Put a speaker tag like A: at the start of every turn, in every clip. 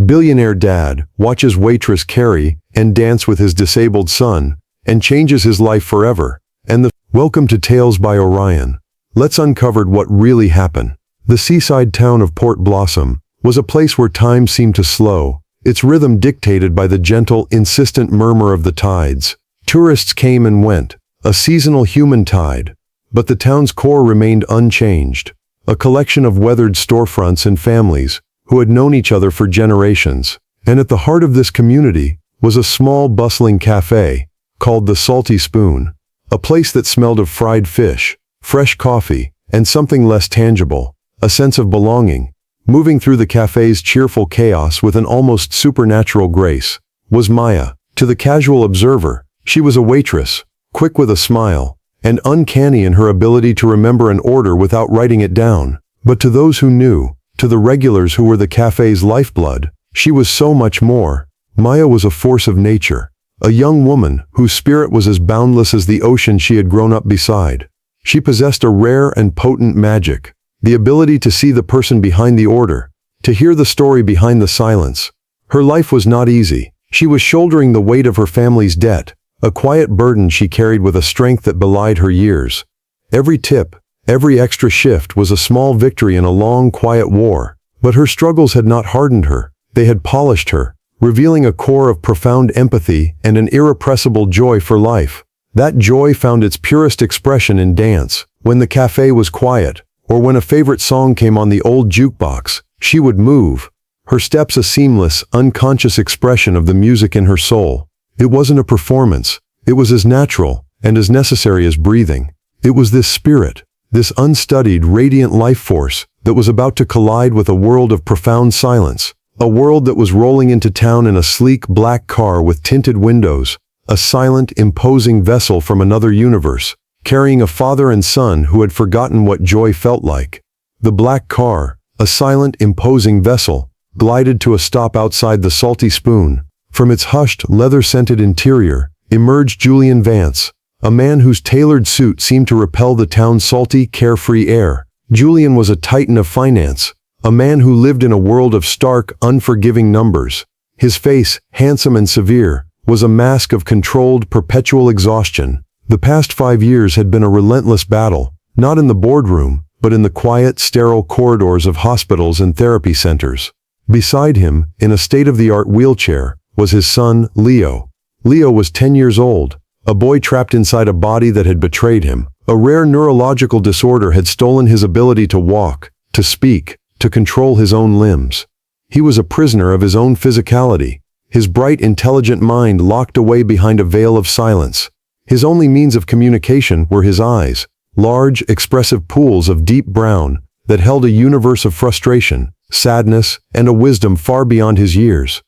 A: Billionaire dad watches waitress carry and dance with his disabled son and changes his life forever. And the Welcome to Tales by Orion. Let's uncover what really happened. The seaside town of Port Blossom was a place where time seemed to slow, its rhythm dictated by the gentle, insistent murmur of the tides. Tourists came and went, a seasonal human tide. But the town's core remained unchanged, a collection of weathered storefronts and families who had known each other for generations. And at the heart of this community was a small, bustling cafe called the Salty Spoon, a place that smelled of fried fish, fresh coffee, and something less tangible, a sense of belonging. Moving through the cafe's cheerful chaos with an almost supernatural grace was Maya. To the casual observer, she was a waitress, quick with a smile, and uncanny in her ability to remember an order without writing it down. But to those who knew, to the regulars who were the cafe's lifeblood, she was so much more. Maya was a force of nature, a young woman whose spirit was as boundless as the ocean she had grown up beside. She possessed a rare and potent magic, the ability to see the person behind the order, to hear the story behind the silence. Her life was not easy. She was shouldering the weight of her family's debt, a quiet burden she carried with a strength that belied her years. Every tip, every extra shift was a small victory in a long, quiet war. But her struggles had not hardened her. They had polished her, revealing a core of profound empathy and an irrepressible joy for life. That joy found its purest expression in dance. When the cafe was quiet, or when a favorite song came on the old jukebox, she would move, her steps a seamless, unconscious expression of the music in her soul. It wasn't a performance. It was as natural and as necessary as breathing. It was this spirit, this unstudied, radiant life force that was about to collide with a world of profound silence, a world that was rolling into town in a sleek black car with tinted windows, a silent, imposing vessel from another universe, carrying a father and son who had forgotten what joy felt like. The black car, a silent, imposing vessel, glided to a stop outside the Salty Spoon. From its hushed, leather-scented interior emerged Julian Vance, a man whose tailored suit seemed to repel the town's salty, carefree air. Julian was a titan of finance, a man who lived in a world of stark, unforgiving numbers. His face, handsome and severe, was a mask of controlled, perpetual exhaustion. The past 5 years had been a relentless battle, not in the boardroom, but in the quiet, sterile corridors of hospitals and therapy centers. Beside him, in a state-of-the-art wheelchair, was his son, Leo. Leo was 10 years old, a boy trapped inside a body that had betrayed him. A rare neurological disorder had stolen his ability to walk, to speak, to control his own limbs. He was a prisoner of his own physicality, his bright, intelligent mind locked away behind a veil of silence. His only means of communication were his eyes, large, expressive pools of deep brown that held a universe of frustration, sadness, and a wisdom far beyond his years.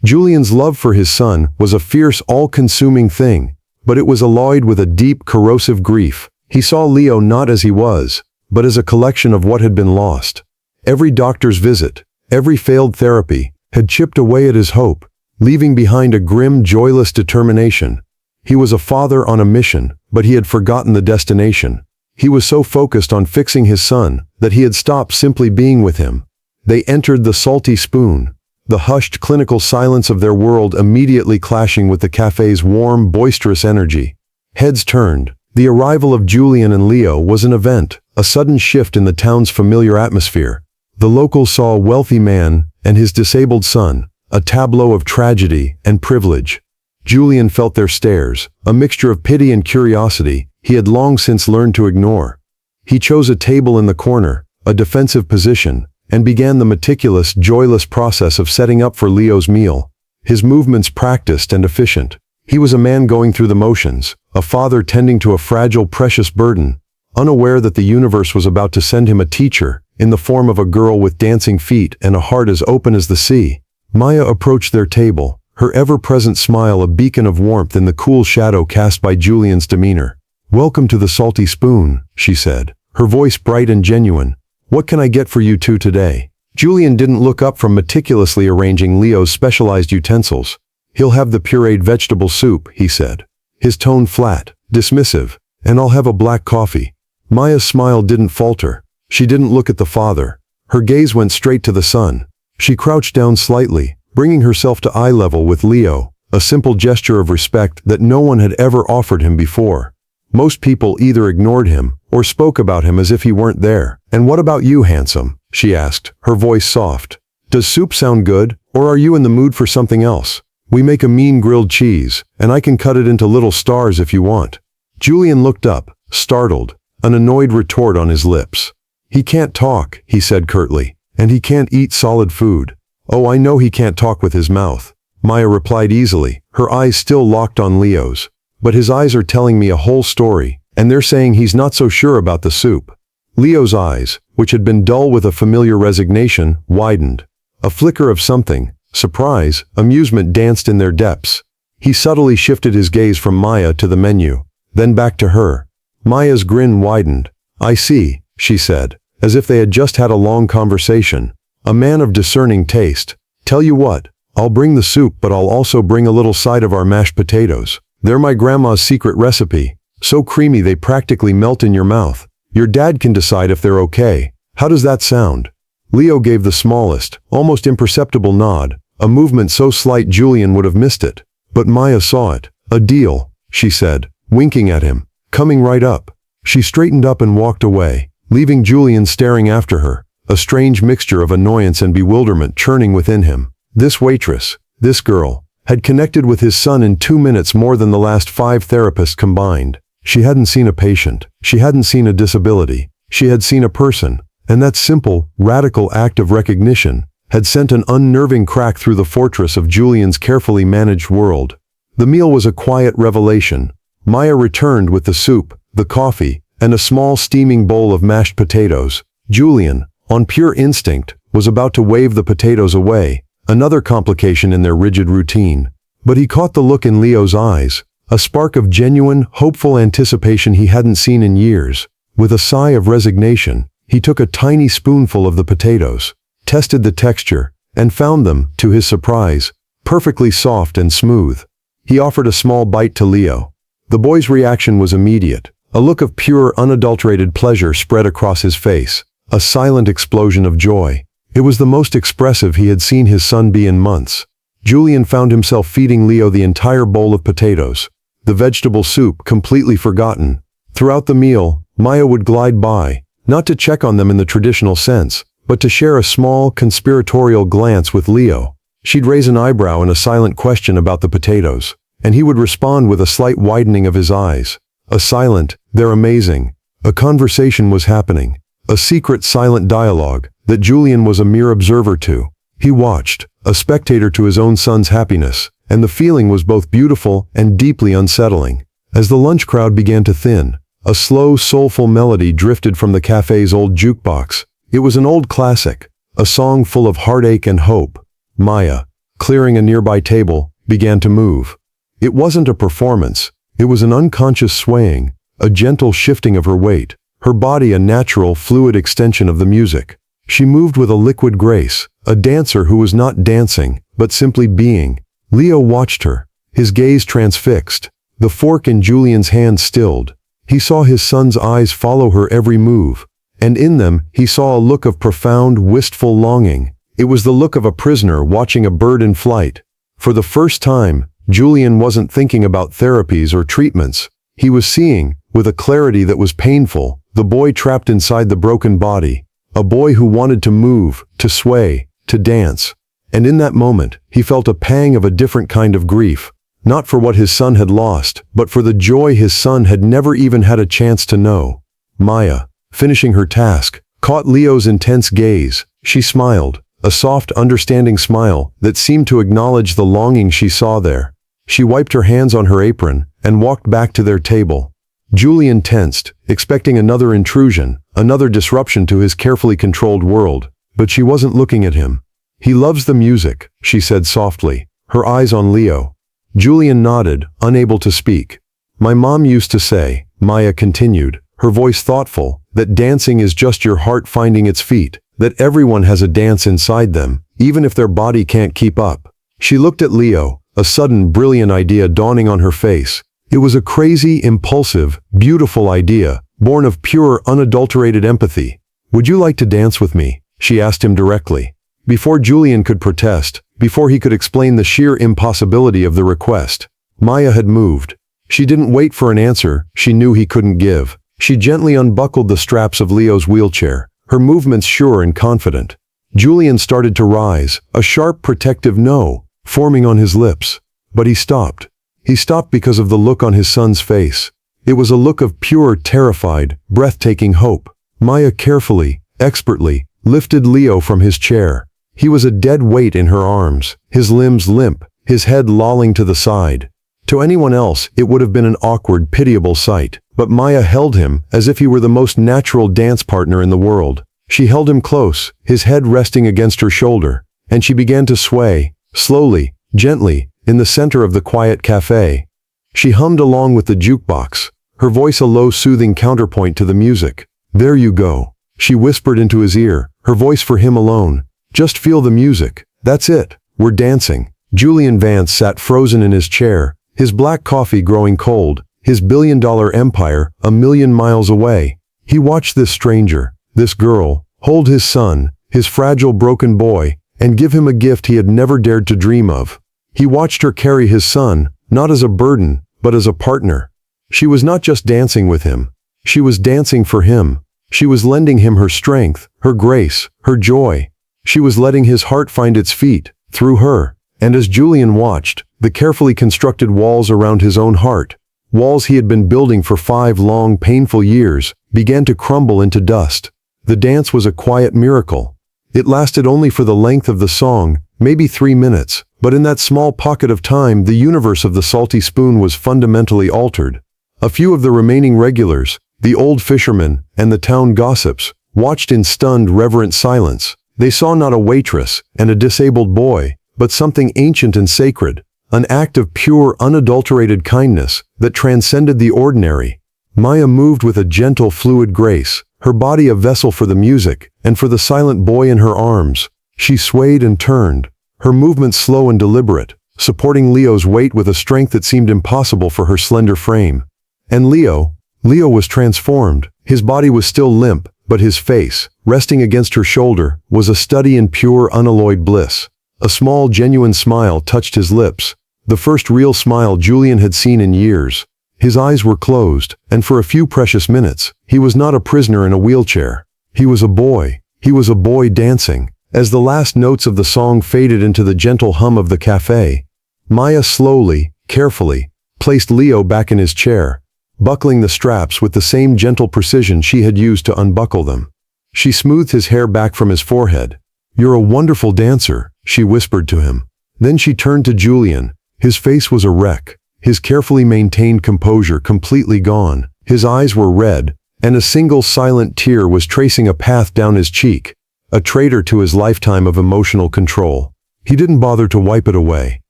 A: Julian's love for his son was a fierce, all-consuming thing, but it was alloyed with a deep, corrosive grief. He saw Leo not as he was, but as a collection of what had been lost. Every doctor's visit, every failed therapy, had chipped away at his hope, leaving behind a grim, joyless determination. He was a father on a mission, but he had forgotten the destination. He was so focused on fixing his son that he had stopped simply being with him. They entered the Salty Spoon, the hushed, clinical silence of their world immediately clashing with the cafe's warm, boisterous energy. Heads turned. The arrival of Julian and Leo was an event, a sudden shift in the town's familiar atmosphere. The locals saw a wealthy man and his disabled son, a tableau of tragedy and privilege. Julian felt their stares, a mixture of pity and curiosity he had long since learned to ignore. He chose a table in the corner, a defensive position, and began the meticulous, joyless process of setting up for Leo's meal. His movements practiced and efficient. He was a man going through the motions, a father tending to a fragile, precious burden, unaware that the universe was about to send him a teacher in the form of a girl with dancing feet and a heart as open as the sea. Maya approached their table, her ever-present smile a beacon of warmth in the cool shadow cast by Julian's demeanor. "Welcome to the Salty Spoon," she said, her voice bright and genuine. "What can I get for you two today?" Julian didn't look up from meticulously arranging Leo's specialized utensils. "He'll have the pureed vegetable soup," he said, his tone flat, dismissive, "and I'll have a black coffee." Maya's smile didn't falter. She didn't look at the father. Her gaze went straight to the son. She crouched down slightly, bringing herself to eye level with Leo, a simple gesture of respect that no one had ever offered him before. Most people either ignored him or spoke about him as if he weren't there. "And what about you, handsome?" she asked, her voice soft. "Does soup sound good, or are you in the mood for something else? We make a mean grilled cheese, and I can cut it into little stars if you want." Julian looked up, startled, an annoyed retort on his lips. "He can't talk," he said curtly, "and he can't eat solid food." "Oh, I know he can't talk with his mouth," Maya replied easily, her eyes still locked on Leo's. "But his eyes are telling me a whole story, and they're saying he's not so sure about the soup." Leo's eyes, which had been dull with a familiar resignation, widened. A flicker of something, surprise, amusement danced in their depths. He subtly shifted his gaze from Maya to the menu, then back to her. Maya's grin widened. "I see," she said, as if they had just had a long conversation. "A man of discerning taste. Tell you what, I'll bring the soup, but I'll also bring a little side of our mashed potatoes. They're my grandma's secret recipe, so creamy they practically melt in your mouth. Your dad can decide if they're okay. How does that sound?" Leo gave the smallest, almost imperceptible nod, a movement so slight Julian would have missed it. But Maya saw it. "A deal," she said, winking at him. "Coming right up." She straightened up and walked away, leaving Julian staring after her, a strange mixture of annoyance and bewilderment churning within him. This waitress, this girl, had connected with his son in 2 minutes more than the last 5 therapists combined. She hadn't seen a patient. She hadn't seen a disability. She had seen a person. And that simple, radical act of recognition had sent an unnerving crack through the fortress of Julian's carefully managed world. The meal was a quiet revelation. Maya returned with the soup, the coffee, and a small steaming bowl of mashed potatoes. Julian, on pure instinct, was about to wave the potatoes away, another complication in their rigid routine. But he caught the look in Leo's eyes, a spark of genuine, hopeful anticipation he hadn't seen in years. With a sigh of resignation, he took a tiny spoonful of the potatoes, tested the texture, and found them, to his surprise, perfectly soft and smooth. He offered a small bite to Leo. The boy's reaction was immediate. A look of pure, unadulterated pleasure spread across his face, a silent explosion of joy. It was the most expressive he had seen his son be in months. Julian found himself feeding Leo the entire bowl of potatoes, the vegetable soup completely forgotten. Throughout the meal, Maya would glide by, not to check on them in the traditional sense, but to share a small, conspiratorial glance with Leo. She'd raise an eyebrow in a silent question about the potatoes, and he would respond with a slight widening of his eyes. A silent, "They're amazing." A conversation was happening, a secret silent dialogue that Julian was a mere observer to. He watched, a spectator to his own son's happiness, and the feeling was both beautiful and deeply unsettling. As the lunch crowd began to thin, a slow, soulful melody drifted from the cafe's old jukebox. It was an old classic, a song full of heartache and hope. Maya, clearing a nearby table, began to move. It wasn't a performance. It was an unconscious swaying, a gentle shifting of her weight, her body a natural, fluid extension of the music. She moved with a liquid grace, a dancer who was not dancing, but simply being. Leo watched her, his gaze transfixed, the fork in Julian's hand stilled. He saw his son's eyes follow her every move, and in them he saw a look of profound, wistful longing. It was the look of a prisoner watching a bird in flight. For the first time, Julian wasn't thinking about therapies or treatments. He was seeing, with a clarity that was painful, the boy trapped inside the broken body, a boy who wanted to move, to sway, to dance. And in that moment, he felt a pang of a different kind of grief, not for what his son had lost, but for the joy his son had never even had a chance to know. Maya, finishing her task, caught Leo's intense gaze. She smiled, a soft, understanding smile that seemed to acknowledge the longing she saw there. She wiped her hands on her apron and walked back to their table. Julian tensed, expecting another intrusion, another disruption to his carefully controlled world, but she wasn't looking at him. "He loves the music," she said softly, her eyes on Leo. Julian nodded, unable to speak. "My mom used to say," Maya continued, her voice thoughtful, "that dancing is just your heart finding its feet, that everyone has a dance inside them, even if their body can't keep up." She looked at Leo, a sudden brilliant idea dawning on her face. It was a crazy, impulsive, beautiful idea, born of pure, unadulterated empathy. "Would you like to dance with me?" she asked him directly. Before Julian could protest, before he could explain the sheer impossibility of the request. Maya had moved. She didn't wait for an answer she knew he couldn't give. She gently unbuckled the straps of Leo's wheelchair, her movements sure and confident. Julian started to rise, a sharp protective no forming on his lips. But he stopped. He stopped because of the look on his son's face. It was a look of pure, terrified, breathtaking hope. Maya carefully, expertly, lifted Leo from his chair. He was a dead weight in her arms, his limbs limp, his head lolling to the side. To anyone else, it would have been an awkward, pitiable sight. But Maya held him as if he were the most natural dance partner in the world. She held him close, his head resting against her shoulder, and she began to sway, slowly, gently, in the center of the quiet cafe. She hummed along with the jukebox, her voice a low soothing counterpoint to the music. "There you go," she whispered into his ear, her voice for him alone. "Just feel the music. That's it. We're dancing." Julian Vance sat frozen in his chair, his black coffee growing cold, his billion-dollar empire a million miles away. He watched this stranger, this girl, hold his son, his fragile broken boy, and give him a gift he had never dared to dream of. He watched her carry his son, not as a burden, but as a partner. She was not just dancing with him. She was dancing for him. She was lending him her strength, her grace, her joy. She was letting his heart find its feet, through her. And as Julian watched, the carefully constructed walls around his own heart, walls he had been building for 5 long, painful years, began to crumble into dust. The dance was a quiet miracle. It lasted only for the length of the song, maybe 3 minutes, but in that small pocket of time, the universe of the Salty Spoon was fundamentally altered. A few of the remaining regulars, the old fishermen, and the town gossips, watched in stunned, reverent silence. They saw not a waitress and a disabled boy, but something ancient and sacred, an act of pure, unadulterated kindness that transcended the ordinary. Maya moved with a gentle, fluid grace, her body a vessel for the music, and for the silent boy in her arms. She swayed and turned, her movements slow and deliberate, supporting Leo's weight with a strength that seemed impossible for her slender frame. And Leo was transformed. His body was still limp, but his face, resting against her shoulder, was a study in pure, unalloyed bliss. A small, genuine smile touched his lips, the first real smile Julian had seen in years. His eyes were closed, and for a few precious minutes, he was not a prisoner in a wheelchair. He was a boy. He was a boy dancing. As the last notes of the song faded into the gentle hum of the cafe, Maya slowly, carefully, placed Leo back in his chair, buckling the straps with the same gentle precision she had used to unbuckle them. She smoothed his hair back from his forehead. "You're a wonderful dancer," she whispered to him. Then she turned to Julian. His face was a wreck, his carefully maintained composure completely gone. His eyes were red, and a single silent tear was tracing a path down his cheek, a traitor to his lifetime of emotional control. He didn't bother to wipe it away.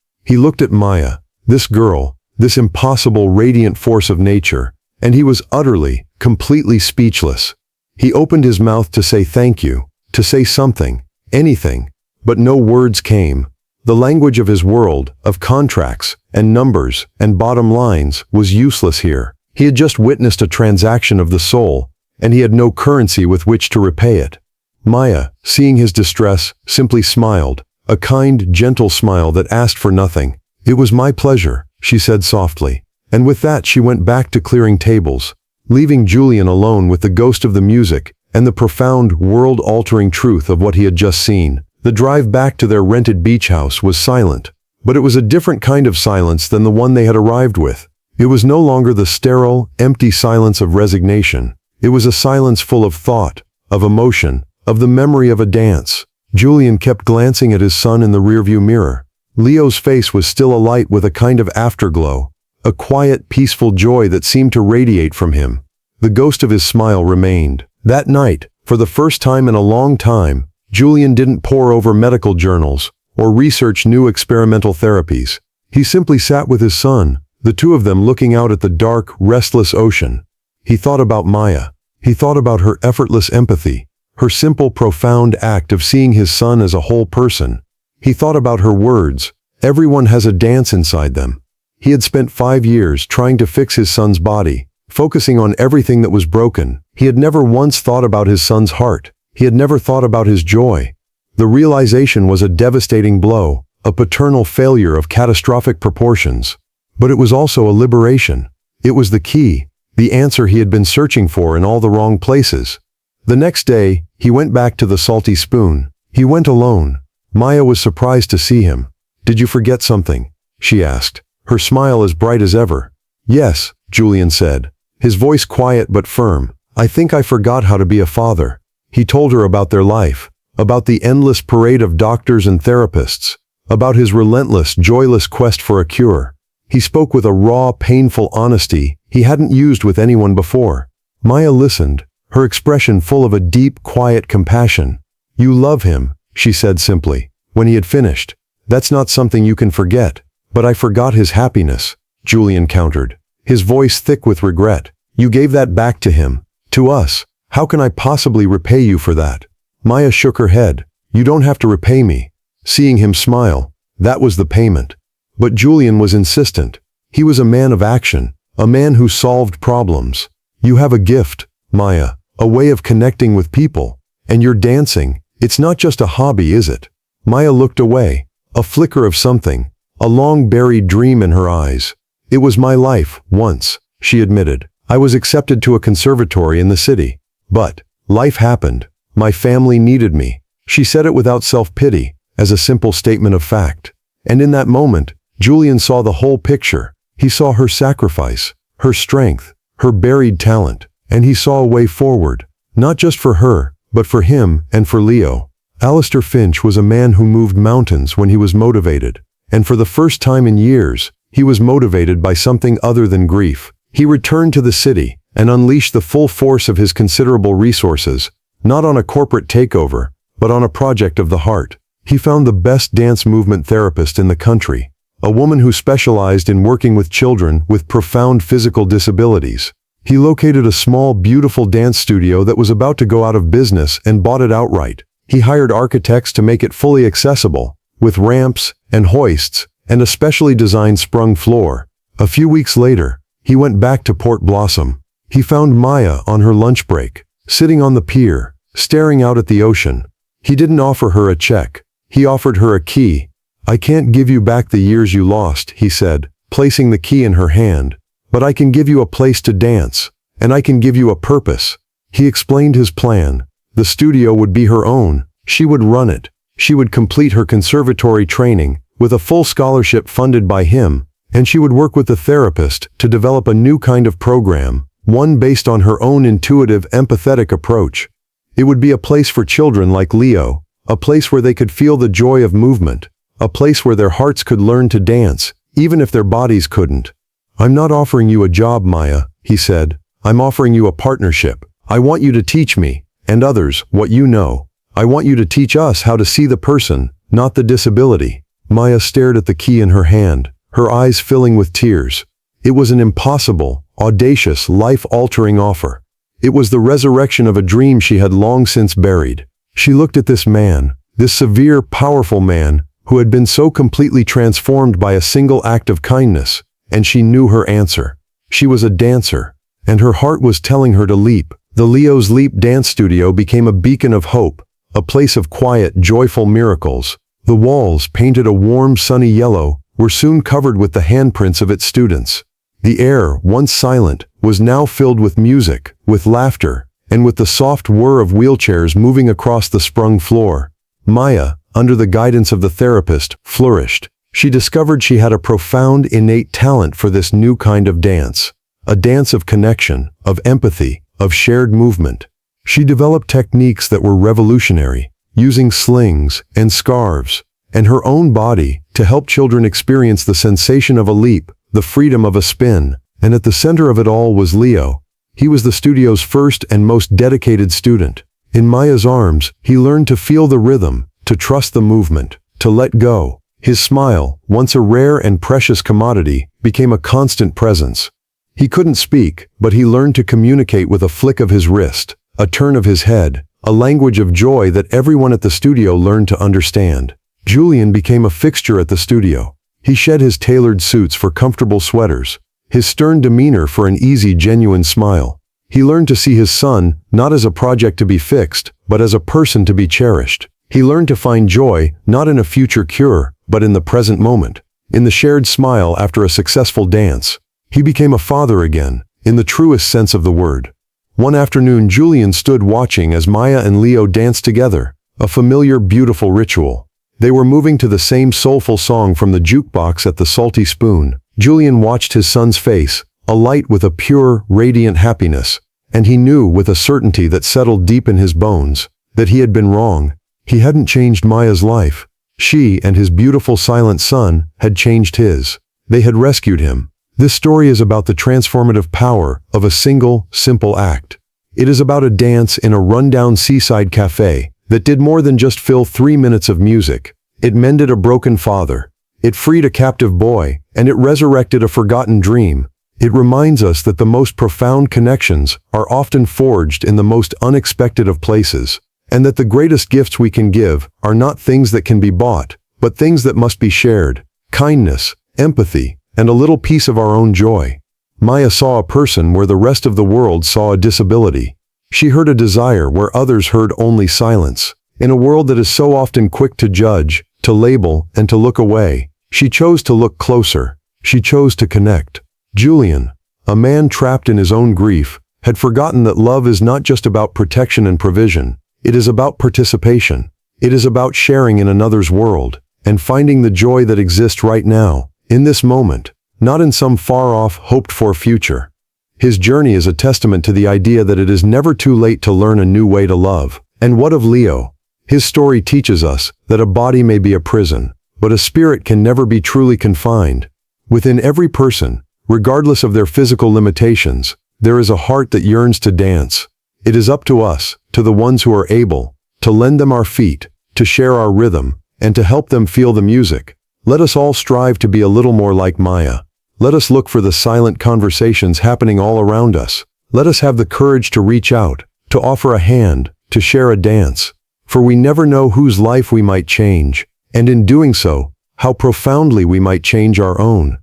A: He looked at Maya, this girl, this impossible radiant force of nature, and he was utterly, completely speechless. He opened his mouth to say thank you, to say something, anything, but no words came. The language of his world, of contracts, and numbers, and bottom lines, was useless here. He had just witnessed a transaction of the soul, and he had no currency with which to repay it. Maya, seeing his distress, simply smiled, a kind, gentle smile that asked for nothing. "It was my pleasure," she said softly. And with that she went back to clearing tables, leaving Julian alone with the ghost of the music and the profound, world-altering truth of what he had just seen. The drive back to their rented beach house was silent, but it was a different kind of silence than the one they had arrived with. It was no longer the sterile, empty silence of resignation. It was a silence full of thought, of emotion, of the memory of a dance. Julian kept glancing at his son in the rearview mirror. Leo's face was still alight with a kind of afterglow, a quiet, peaceful joy that seemed to radiate from him. The ghost of his smile remained. That night, for the first time in a long time, Julian didn't pore over medical journals or research new experimental therapies. He simply sat with his son, the two of them looking out at the dark, restless ocean. He thought about Maya. He thought about her effortless empathy, her simple, profound act of seeing his son as a whole person. He thought about her words, "Everyone has a dance inside them." He had spent 5 years trying to fix his son's body, focusing on everything that was broken. He had never once thought about his son's heart. He had never thought about his joy. The realization was a devastating blow, a paternal failure of catastrophic proportions. But it was also a liberation. It was the key, the answer he had been searching for in all the wrong places. The next day, he went back to the Salty Spoon. He went alone. Maya was surprised to see him. "Did you forget something?" she asked, her smile as bright as ever. "Yes," Julian said, his voice quiet but firm. "I think I forgot how to be a father." He told her about their life, about the endless parade of doctors and therapists, about his relentless, joyless quest for a cure. He spoke with a raw, painful honesty he hadn't used with anyone before. Maya listened, her expression full of a deep, quiet compassion. "You love him," she said simply, when he had finished. "That's not something you can forget." "But I forgot his happiness," Julian countered, his voice thick with regret. "You gave that back to him, to us. How can I possibly repay you for that?" Maya shook her head. "You don't have to repay me." Seeing him smile, that was the payment. But Julian was insistent. He was a man of action, a man who solved problems. "You have a gift, Maya, a way of connecting with people. And you're dancing. It's not just a hobby, is it?" Maya looked away, a flicker of something, a long-buried dream in her eyes. "It was my life, once," she admitted. "I was accepted to a conservatory in the city. But life happened. My family needed me." She said it without self-pity, as a simple statement of fact. And in that moment, Julian saw the whole picture. He saw her sacrifice, her strength, her buried talent, and he saw a way forward, not just for her, but for him and for Leo. Alistair Finch was a man who moved mountains when he was motivated, and for the first time in years, he was motivated by something other than grief. He returned to the city and unleashed the full force of his considerable resources, not on a corporate takeover, but on a project of the heart. He found the best dance movement therapist in the country, a woman who specialized in working with children with profound physical disabilities. He located a small, beautiful dance studio that was about to go out of business and bought it outright. He hired architects to make it fully accessible, with ramps and hoists and a specially designed sprung floor. A few weeks later, he went back to Port Blossom. He found Maya on her lunch break, sitting on the pier, staring out at the ocean. He didn't offer her a check. He offered her a key. "I can't give you back the years you lost," he said, placing the key in her hand. "But I can give you a place to dance, and I can give you a purpose." He explained his plan. The studio would be her own. She would run it. She would complete her conservatory training, with a full scholarship funded by him, and she would work with the therapist to develop a new kind of program, one based on her own intuitive, empathetic approach. It would be a place for children like Leo, a place where they could feel the joy of movement, a place where their hearts could learn to dance, even if their bodies couldn't. "I'm not offering you a job, Maya," he said. "I'm offering you a partnership. I want you to teach me, and others, what you know. I want you to teach us how to see the person, not the disability." Maya stared at the key in her hand, her eyes filling with tears. It was an impossible, audacious, life-altering offer. It was the resurrection of a dream she had long since buried. She looked at this man, this severe, powerful man, who had been so completely transformed by a single act of kindness, and she knew her answer. She was a dancer, and her heart was telling her to leap. The Leo's Leap Dance Studio became a beacon of hope, a place of quiet, joyful miracles. The walls, painted a warm, sunny yellow, were soon covered with the handprints of its students. The air, once silent, was now filled with music, with laughter, and with the soft whir of wheelchairs moving across the sprung floor. Maya, under the guidance of the therapist, flourished. She discovered she had a profound, innate talent for this new kind of dance. A dance of connection, of empathy, of shared movement. She developed techniques that were revolutionary, using slings and scarves, and her own body to help children experience the sensation of a leap, the freedom of a spin. And at the center of it all was Leo. He was the studio's first and most dedicated student. In Maya's arms, he learned to feel the rhythm, to trust the movement, to let go. His smile, once a rare and precious commodity, became a constant presence. He couldn't speak, but he learned to communicate with a flick of his wrist, a turn of his head, a language of joy that everyone at the studio learned to understand. Julian became a fixture at the studio. He shed his tailored suits for comfortable sweaters, his stern demeanor for an easy, genuine smile. He learned to see his son, not as a project to be fixed, but as a person to be cherished. He learned to find joy, not in a future cure, but in the present moment, in the shared smile after a successful dance. He became a father again, in the truest sense of the word. One afternoon, Julian stood watching as Maya and Leo danced together, a familiar, beautiful ritual. They were moving to the same soulful song from the jukebox at the Salty Spoon. Julian watched his son's face, alight with a pure, radiant happiness, and he knew with a certainty that settled deep in his bones that he had been wrong. He hadn't changed Maya's life. She and his beautiful silent son had changed his. They had rescued him. This story is about the transformative power of a single, simple act. It is about a dance in a rundown seaside cafe that did more than just fill 3 minutes of music. It mended a broken father. It freed a captive boy, and it resurrected a forgotten dream. It reminds us that the most profound connections are often forged in the most unexpected of places, and that the greatest gifts we can give are not things that can be bought, but things that must be shared. Kindness, empathy, and a little piece of our own joy. Maya saw a person where the rest of the world saw a disability. She heard a desire where others heard only silence. In a world that is so often quick to judge, to label, and to look away, she chose to look closer. She chose to connect. Julian, a man trapped in his own grief, had forgotten that love is not just about protection and provision. It is about participation. It is about sharing in another's world, and finding the joy that exists right now, in this moment, not in some far-off, hoped-for future. His journey is a testament to the idea that it is never too late to learn a new way to love. And what of Leo? His story teaches us that a body may be a prison, but a spirit can never be truly confined. Within every person, regardless of their physical limitations, there is a heart that yearns to dance. It is up to us, to the ones who are able, to lend them our feet, to share our rhythm, and to help them feel the music. Let us all strive to be a little more like Maya. Let us look for the silent conversations happening all around us. Let us have the courage to reach out, to offer a hand, to share a dance. For we never know whose life we might change, and in doing so, how profoundly we might change our own.